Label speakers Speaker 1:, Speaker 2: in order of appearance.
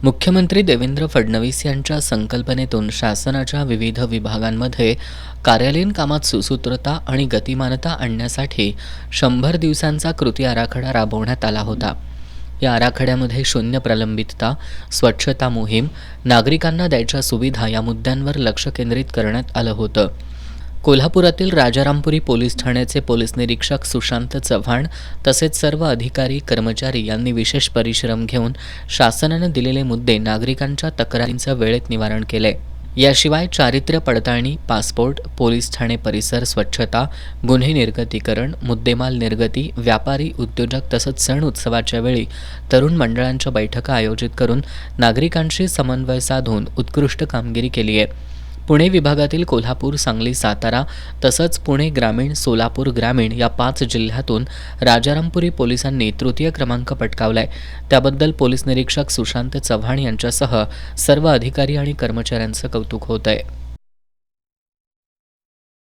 Speaker 1: मुख्यमंत्री देवेंद्र फडणवीस यांच्या संकल्पनेतून शासनाच्या विविध विभागांमध्ये कार्यालयीन कामात सुसूत्रता आणि गतिमानता आणण्यासाठी 100 दिवसांचा कृती आराखडा राबवण्यात आला होता. या आराखड्यामध्ये शून्य प्रलंबितता, स्वच्छता मोहीम, नागरिकांना द्यायच्या सुविधा या मुद्द्यांवर लक्ष केंद्रित करण्यात आलं होतं. कोल्हापुरातील राजारामपुरी पोलीस ठाण्याचे पोलीस निरीक्षक सुशांत चव्हाण तसेच सर्व अधिकारी कर्मचारी यांनी विशेष परिश्रम घेऊन शासनाने दिलेले मुद्दे नागरिकांच्या तक्रारींचं वेळेत निवारण केले. याशिवाय चारित्र्य पडताळणी, पासपोर्ट, पोलीस ठाणे परिसर स्वच्छता, गुन्हे निर्गतीकरण, मुद्देमाल निर्गती, व्यापारी उद्योजक तसंच सण उत्सवाच्या वेळी तरुण मंडळांच्या बैठका आयोजित करून नागरिकांशी समन्वय साधून उत्कृष्ट कामगिरी केली आहे. पुणे विभागातील कोल्हापूर, सांगली, सातारा तसंच पुणे ग्रामीण, सोलापूर ग्रामीण या 5 जिल्ह्यातून राजारामपुरी पोलिसांनी तृतीय क्रमांक पटकावलाय. त्याबद्दल पोलीस निरीक्षक सुशांत चव्हाण यांच्यासह सर्व अधिकारी आणि कर्मचाऱ्यांचं कौतुक होत आहे.